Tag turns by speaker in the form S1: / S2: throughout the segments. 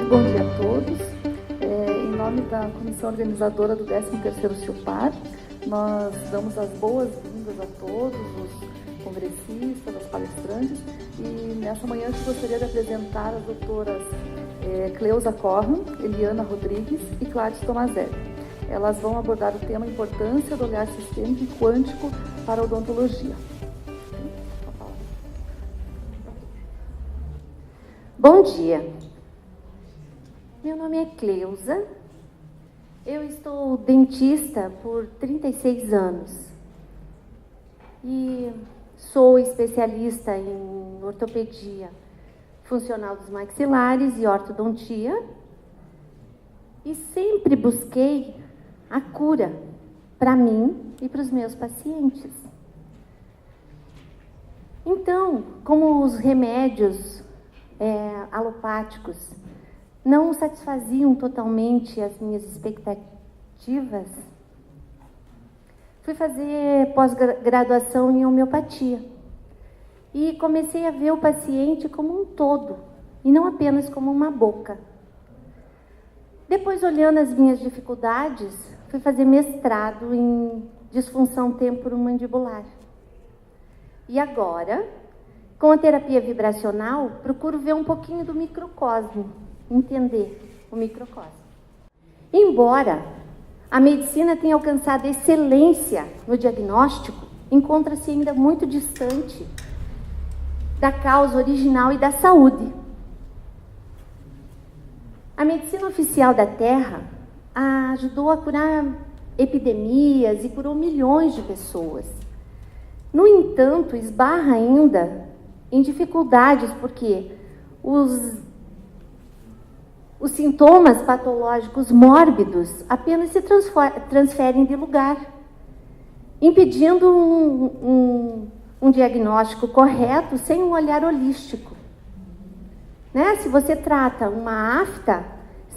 S1: bom dia a todos. Em nome da comissão organizadora do 13º CIUPAR, nós damos as boas-vindas a todos os congressistas, as palestrantes, e nessa manhã eu gostaria de apresentar as doutoras Cleusa Corran, Eliana Rodrigues e Cláudia Tomazelli. Elas vão abordar o tema Importância do olhar sistêmico e quântico para a odontologia.
S2: Bom dia, meu nome é Cleusa, eu estou dentista por 36 anos e sou especialista em ortopedia funcional dos maxilares e ortodontia e sempre busquei a cura para mim e para os meus pacientes. Então, como os remédios alopáticos não satisfaziam totalmente as minhas expectativas, fui fazer pós-graduação em homeopatia e comecei a ver o paciente como um todo e não apenas como uma boca. Depois, olhando as minhas dificuldades, fui fazer mestrado em disfunção temporomandibular. E agora, com a terapia vibracional, procuro ver um pouquinho do microcosmo, entender o microcosmo. Embora a medicina tenha alcançado excelência no diagnóstico, encontra-se ainda muito distante da causa original e da saúde. A medicina oficial da Terra ajudou a curar epidemias e curou milhões de pessoas. No entanto, esbarra ainda em dificuldades, porque os sintomas patológicos mórbidos apenas se transferem de lugar, impedindo um diagnóstico correto sem um olhar holístico. Né? Se você trata uma afta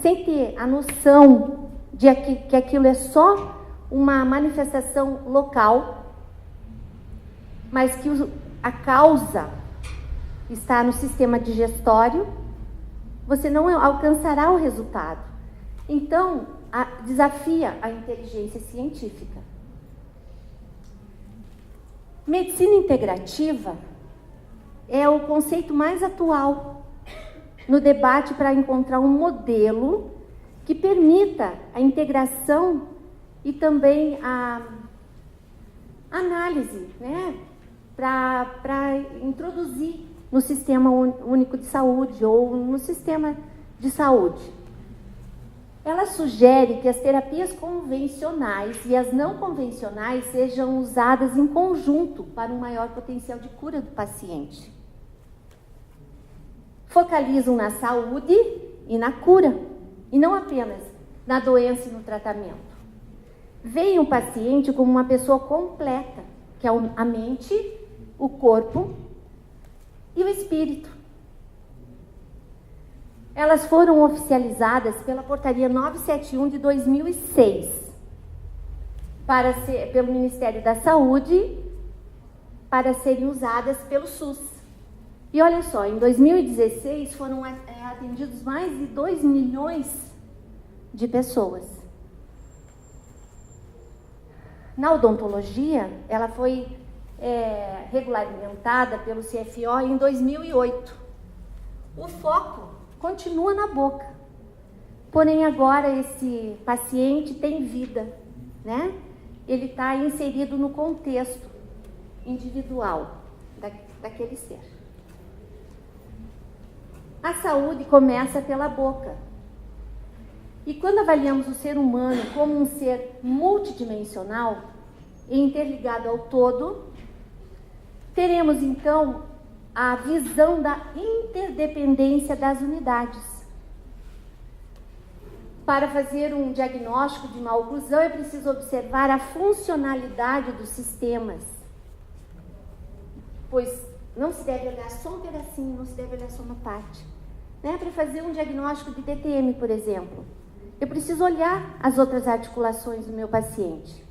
S2: sem ter a noção de que aquilo é só uma manifestação local, mas que a causa está no sistema digestório, você não alcançará o resultado. Então, desafia a inteligência científica. Medicina integrativa é o conceito mais atual no debate para encontrar um modelo que permita a integração e também a análise, né, para introduzir no Sistema Único de Saúde ou no sistema de saúde. Ela sugere que as terapias convencionais e as não convencionais sejam usadas em conjunto para um maior potencial de cura do paciente. Focalizam na saúde e na cura, e não apenas na doença e no tratamento. Veem o paciente como uma pessoa completa, que é a mente, o corpo e o espírito. Elas foram oficializadas pela Portaria 971 de 2006, pelo Ministério da Saúde, para serem usadas pelo SUS. E olha só, em 2016 foram atendidos mais de 2 milhões de pessoas. Na odontologia, ela foi regulamentada pelo CFO em 2008. O foco continua na boca, porém agora esse paciente tem vida, né? Ele está inserido no contexto individual daquele ser. A saúde começa pela boca. E quando avaliamos o ser humano como um ser multidimensional e interligado ao todo, teremos então a visão da interdependência das unidades. Para fazer um diagnóstico de má oclusão, é preciso observar a funcionalidade dos sistemas, pois não se deve olhar só um pedacinho, não se deve olhar só uma parte. Né? Para fazer um diagnóstico de DTM, por exemplo, eu preciso olhar as outras articulações do meu paciente.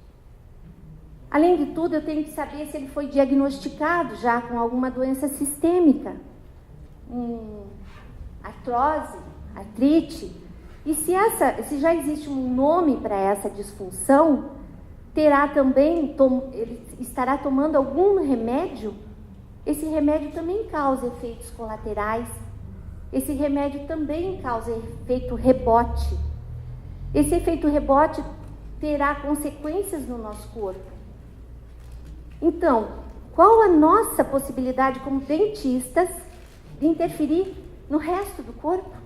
S2: Além de tudo, eu tenho que saber se ele foi diagnosticado já com alguma doença sistêmica, artrose, artrite, e se já existe um nome para essa disfunção, ele estará tomando algum remédio. Esse remédio também causa efeitos colaterais. Esse remédio também causa efeito rebote. Esse efeito rebote terá consequências no nosso corpo. Então, qual a nossa possibilidade como dentistas de interferir no resto do corpo?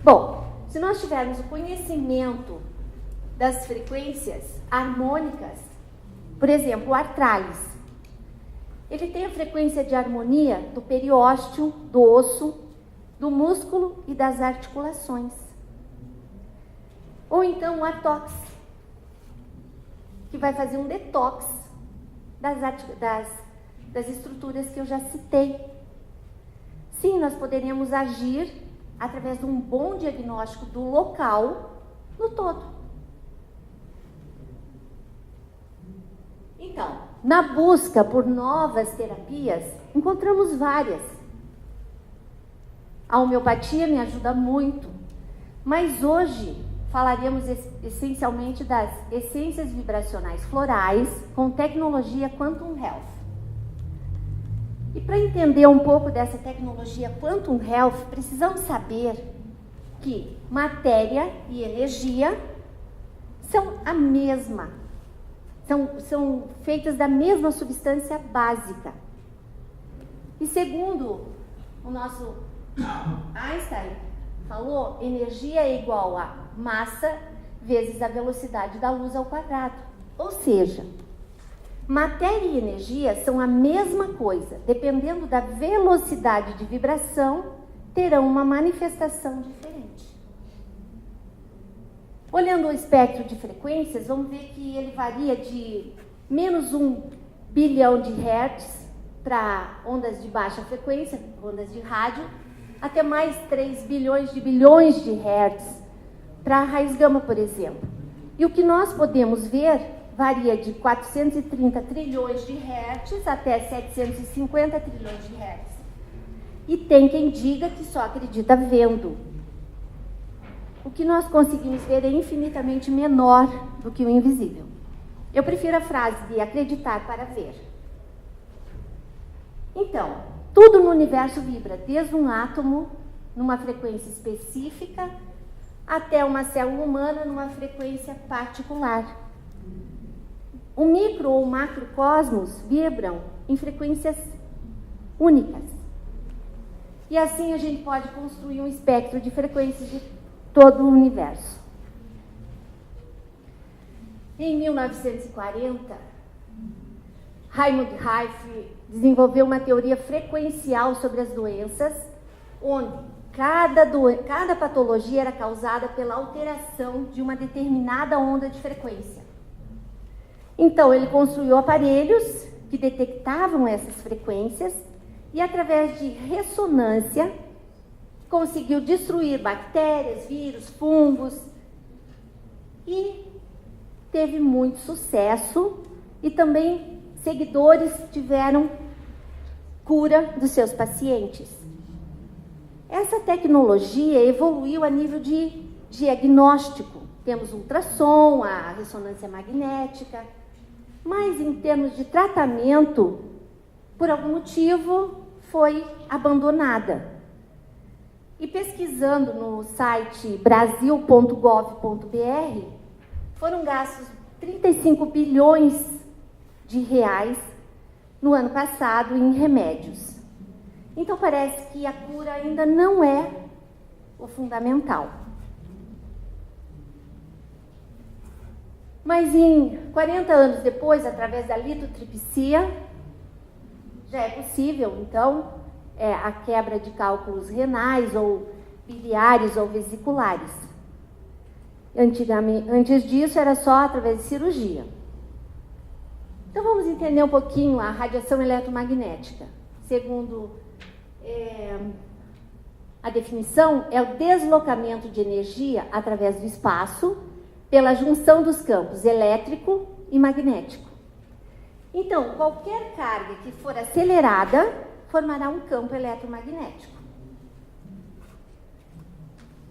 S2: Bom, se nós tivermos o conhecimento das frequências harmônicas, por exemplo, o artralis, ele tem a frequência de harmonia do periósteo, do osso, do músculo e das articulações. Ou então o artox, que vai fazer um detox das estruturas que eu já citei. Sim, nós poderíamos agir através de um bom diagnóstico do local no todo. Então, na busca por novas terapias, encontramos várias. A homeopatia me ajuda muito, mas hoje falaremos essencialmente das essências vibracionais florais com tecnologia Quantum Health. E para entender um pouco dessa tecnologia Quantum Health, precisamos saber que matéria e energia são a mesma, são feitas da mesma substância básica. E segundo o nosso Einstein falou, energia é igual a massa vezes a velocidade da luz ao quadrado. Ou seja, matéria e energia são a mesma coisa, dependendo da velocidade de vibração, terão uma manifestação diferente. Olhando o espectro de frequências, vamos ver que ele varia de menos 1 bilhão de hertz para ondas de baixa frequência, ondas de rádio, até mais 3 bilhões de hertz para a raiz gama, por exemplo. E o que nós podemos ver varia de 430 trilhões de hertz até 750 trilhões de hertz. E tem quem diga que só acredita vendo. O que nós conseguimos ver é infinitamente menor do que o invisível. Eu prefiro a frase de acreditar para ver. Então, tudo no universo vibra, desde um átomo numa frequência específica até uma célula humana numa frequência particular. O micro ou macrocosmos vibram em frequências únicas. E assim a gente pode construir um espectro de frequências de todo o universo. Em 1940, Raymond Rife desenvolveu uma teoria frequencial sobre as doenças, onde cada patologia era causada pela alteração de uma determinada onda de frequência. Então, ele construiu aparelhos que detectavam essas frequências e, através de ressonância, conseguiu destruir bactérias, vírus, fungos e teve muito sucesso e também seguidores tiveram cura dos seus pacientes. Essa tecnologia evoluiu a nível de diagnóstico. Temos ultrassom, a ressonância magnética, mas em termos de tratamento, por algum motivo, foi abandonada. E pesquisando no site brasil.gov.br, foram gastos 35 bilhões de reais no ano passado em remédios. Então parece que a cura ainda não é o fundamental. Mas em 40 anos depois, através da litotripsia, já é possível, então, a quebra de cálculos renais ou biliares ou vesiculares. Antes disso, era só através de cirurgia. Então, vamos entender um pouquinho a radiação eletromagnética. Segundo a definição, é o deslocamento de energia através do espaço pela junção dos campos elétrico e magnético. Então, qualquer carga que for acelerada formará um campo eletromagnético.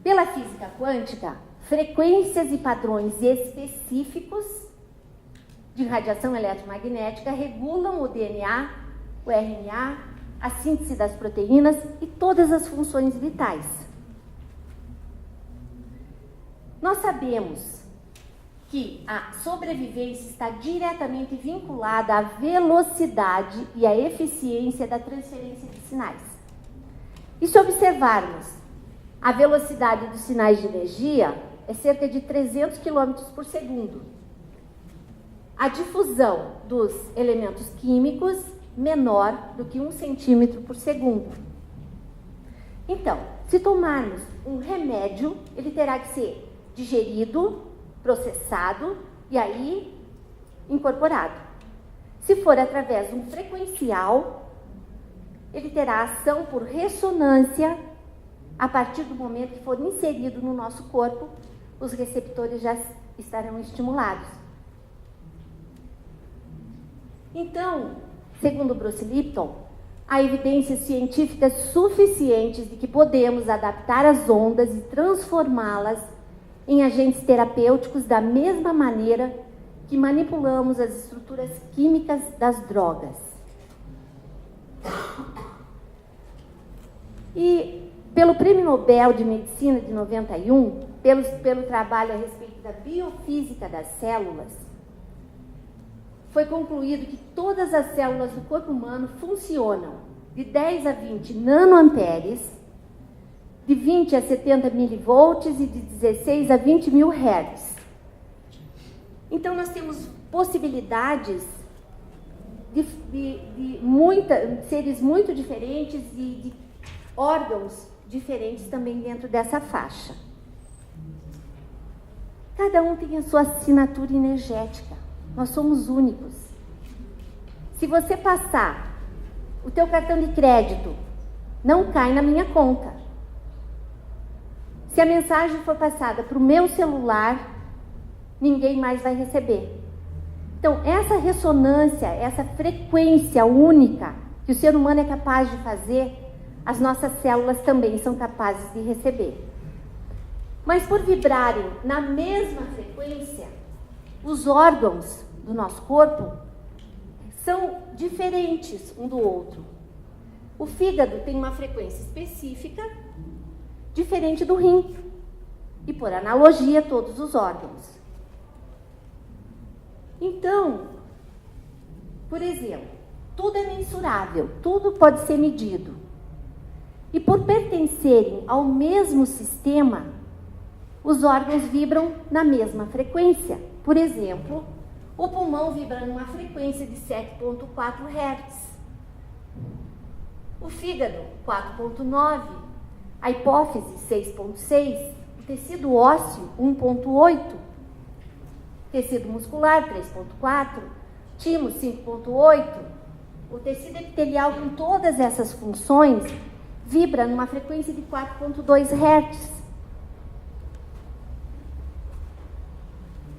S2: Pela física quântica, frequências e padrões específicos de radiação eletromagnética regulam o DNA, o RNA, a síntese das proteínas e todas as funções vitais. Nós sabemos que a sobrevivência está diretamente vinculada à velocidade e à eficiência da transferência de sinais. E se observarmos, a velocidade dos sinais de energia é cerca de 300 km por segundo. A difusão dos elementos químicos menor do que 1 centímetro por segundo. Então, se tomarmos um remédio, ele terá que ser digerido, processado e aí incorporado. Se for através de um frequencial, ele terá ação por ressonância. A partir do momento que for inserido no nosso corpo, os receptores já estarão estimulados. Então, segundo Bruce Lipton, há evidências científicas suficientes de que podemos adaptar as ondas e transformá-las em agentes terapêuticos da mesma maneira que manipulamos as estruturas químicas das drogas. E pelo Prêmio Nobel de Medicina de 91, pelo trabalho a respeito da biofísica das células, foi concluído que todas as células do corpo humano funcionam de 10 a 20 nanoamperes, de 20 a 70 milivolts e de 16 a 20 mil hertz. Então, nós temos possibilidades de seres muito diferentes e de órgãos diferentes também dentro dessa faixa. Cada um tem a sua assinatura energética. Nós somos únicos. Se você passar o teu cartão de crédito, não cai na minha conta. Se a mensagem for passada para o meu celular, ninguém mais vai receber. Então, essa ressonância, essa frequência única que o ser humano é capaz de fazer, as nossas células também são capazes de receber. Mas por vibrarem na mesma frequência, os órgãos do nosso corpo são diferentes um do outro. O fígado tem uma frequência específica, diferente do rim. E por analogia, todos os órgãos. Então, por exemplo, tudo é mensurável, tudo pode ser medido. E por pertencerem ao mesmo sistema, os órgãos vibram na mesma frequência. Por exemplo, o pulmão vibra numa frequência de 7,4 Hz. O fígado, 4,9. A hipófise, 6,6. O tecido ósseo, 1,8. Tecido muscular, 3,4. Timo, 5,8. O tecido epitelial, com todas essas funções, vibra numa frequência de 4,2 Hz.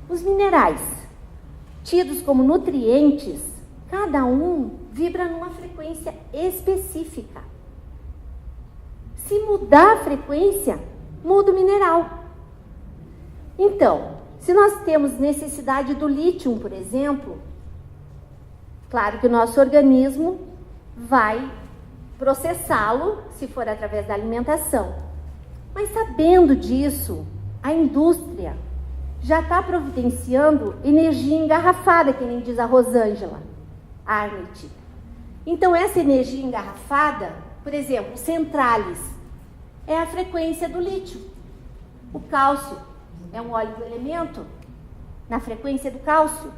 S2: Os minerais, tidos como nutrientes, cada um vibra numa frequência específica. Se mudar a frequência, muda o mineral. Então, se nós temos necessidade do lítio, por exemplo, claro que o nosso organismo vai processá-lo, se for através da alimentação. Mas sabendo disso, a indústria já está providenciando energia engarrafada, que nem diz a Rosângela Arnett. Então, essa energia engarrafada, por exemplo, centrales, é a frequência do lítio. O cálcio é um óleo do elemento, na frequência do cálcio.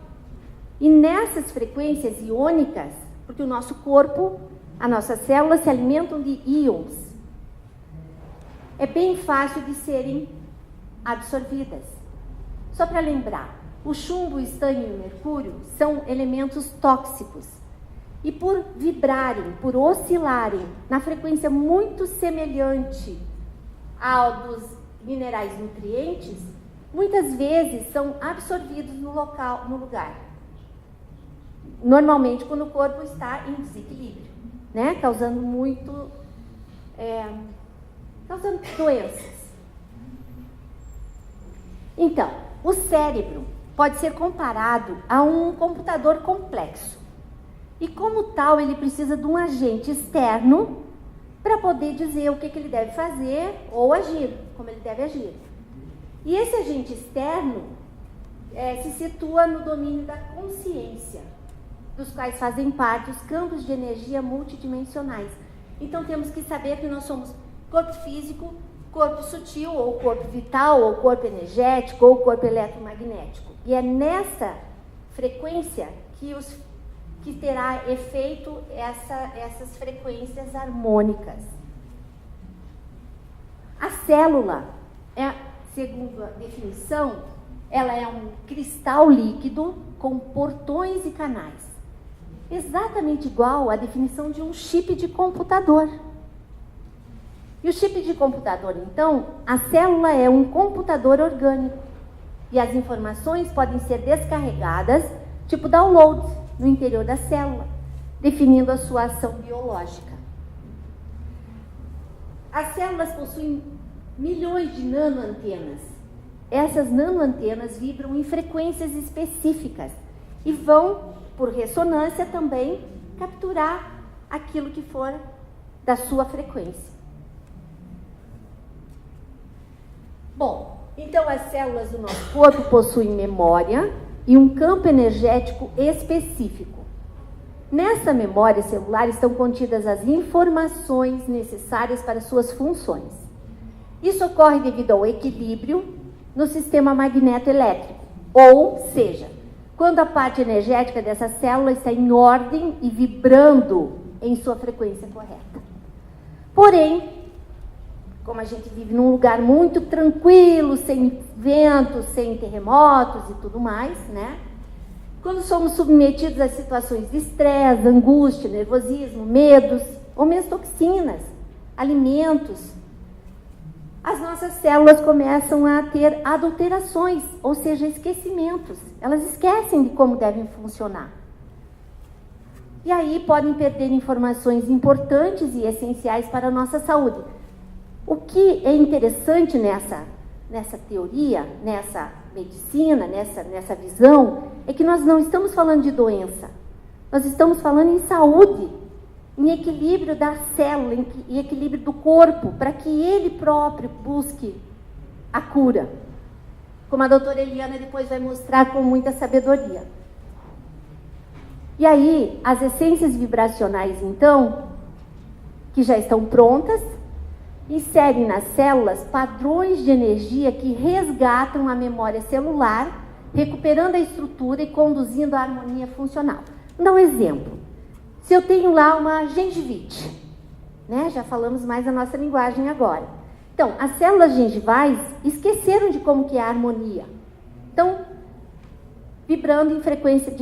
S2: E nessas frequências iônicas, porque o nosso corpo, as nossas células se alimentam de íons, é bem fácil de serem absorvidas. Só para lembrar, o chumbo, o estânio e o mercúrio são elementos tóxicos. E por vibrarem, por oscilarem na frequência muito semelhante ao dos minerais nutrientes, muitas vezes são absorvidos no lugar. Normalmente quando o corpo está em desequilíbrio, né? Causando doenças. Então, o cérebro pode ser comparado a um computador complexo. E como tal, ele precisa de um agente externo para poder dizer o que ele deve fazer ou agir, como ele deve agir. E esse agente externo se situa no domínio da consciência, dos quais fazem parte os campos de energia multidimensionais. Então temos que saber que nós somos corpo físico, corpo sutil, ou corpo vital, ou corpo energético, ou corpo eletromagnético. E é nessa frequência que terá efeito essas frequências harmônicas. A célula, segundo a definição, ela é um cristal líquido com portões e canais. Exatamente igual à definição de um chip de computador. E o chip de computador, então, a célula é um computador orgânico. E as informações podem ser descarregadas, tipo download, no interior da célula, definindo a sua ação biológica. As células possuem milhões de nanoantenas. Essas nanoantenas vibram em frequências específicas e vão, por ressonância, também capturar aquilo que for da sua frequência. Bom, então as células do nosso corpo possuem memória e um campo energético específico. Nessa memória celular estão contidas as informações necessárias para suas funções. Isso ocorre devido ao equilíbrio no sistema magneto-elétrico, ou seja, quando a parte energética dessa célula está em ordem e vibrando em sua frequência correta. Porém, como a gente vive num lugar muito tranquilo, sem ventos, sem terremotos e tudo mais, né? Quando somos submetidos a situações de estresse, angústia, nervosismo, medos, ou mesmo toxinas, alimentos, as nossas células começam a ter adulterações, ou seja, esquecimentos. Elas esquecem de como devem funcionar. E aí podem perder informações importantes e essenciais para a nossa saúde. O que é interessante nessa teoria, nessa medicina, nessa visão, é que nós não estamos falando de doença. Nós estamos falando em saúde, em equilíbrio da célula, em equilíbrio do corpo, para que ele próprio busque a cura. Como a doutora Eliana depois vai mostrar com muita sabedoria. E aí, as essências vibracionais, então, que já estão prontas, inserem nas células padrões de energia que resgatam a memória celular, recuperando a estrutura e conduzindo a harmonia funcional. Vou dar um exemplo. Se eu tenho lá uma gengivite, né? Já falamos mais a nossa linguagem agora. Então, as células gengivais esqueceram de como que é a harmonia. Estão vibrando em frequência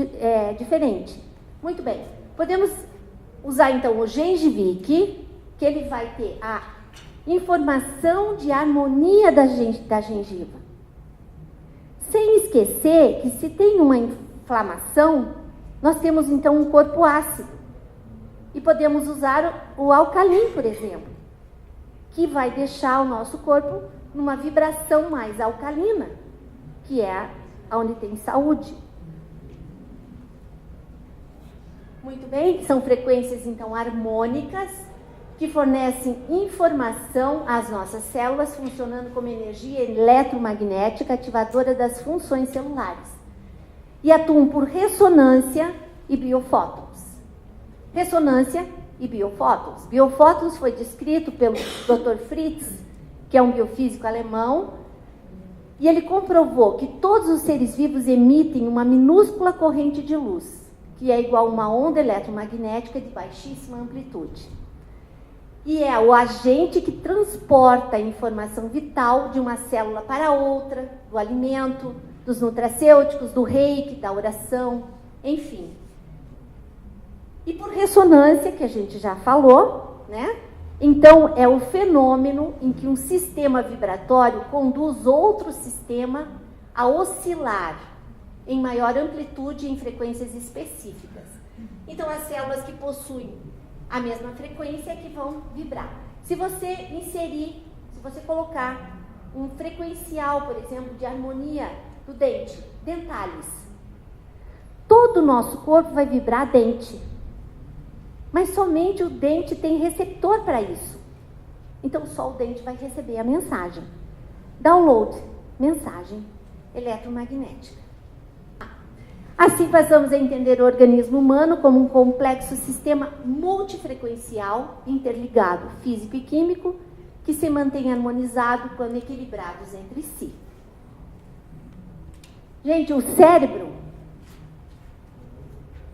S2: diferente. Muito bem. Podemos usar, então, o gengivique, que ele vai ter a informação de harmonia da gengiva. Sem esquecer que se tem uma inflamação, nós temos então um corpo ácido. E podemos usar o alcalino, por exemplo, que vai deixar o nosso corpo numa vibração mais alcalina, que é onde tem saúde. Muito bem, são frequências então harmônicas, que fornecem informação às nossas células, funcionando como energia eletromagnética ativadora das funções celulares. E atuam por ressonância e biofótons. Ressonância e biofótons. Biofótons foi descrito pelo Dr. Fritz, que é um biofísico alemão, e ele comprovou que todos os seres vivos emitem uma minúscula corrente de luz, que é igual a uma onda eletromagnética de baixíssima amplitude. E é o agente que transporta a informação vital de uma célula para outra, do alimento, dos nutracêuticos, do reiki, da oração, enfim. E por ressonância, que a gente já falou, né? Então, é o fenômeno em que um sistema vibratório conduz outro sistema a oscilar em maior amplitude e em frequências específicas. Então, as células que possuem a mesma frequência é que vão vibrar. Se você colocar um frequencial, por exemplo, de harmonia do dente, dentalis. Todo o nosso corpo vai vibrar dente, mas somente o dente tem receptor para isso. Então só o dente vai receber a mensagem. Download, mensagem eletromagnética. Assim passamos a entender o organismo humano como um complexo sistema multifrequencial, interligado, físico e químico, que se mantém harmonizado quando equilibrados entre si. Gente, o cérebro,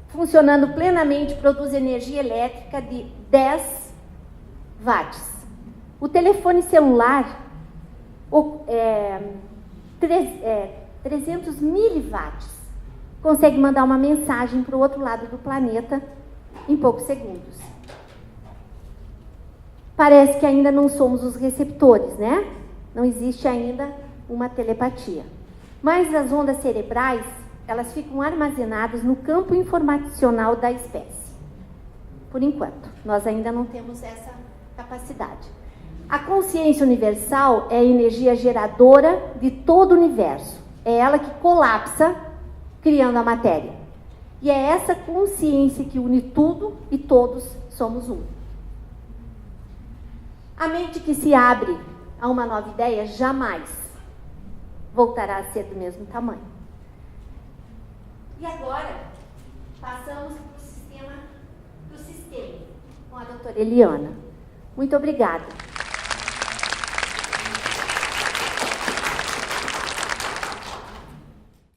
S2: funcionando plenamente, produz energia elétrica de 10 watts. O telefone celular, 300 miliwatts, consegue mandar uma mensagem para o outro lado do planeta em poucos segundos. Parece que ainda não somos os receptores, né? Não existe ainda uma telepatia. Mas as ondas cerebrais, elas ficam armazenadas no campo informacional da espécie. Por enquanto, nós ainda não temos essa capacidade. A consciência universal é a energia geradora de todo o universo. É ela que colapsa, criando a matéria. E é essa consciência que une tudo e todos somos um. A mente que se abre a uma nova ideia jamais voltará a ser do mesmo tamanho. E agora, passamos para o sistema, com a doutora Eliana. Muito obrigada.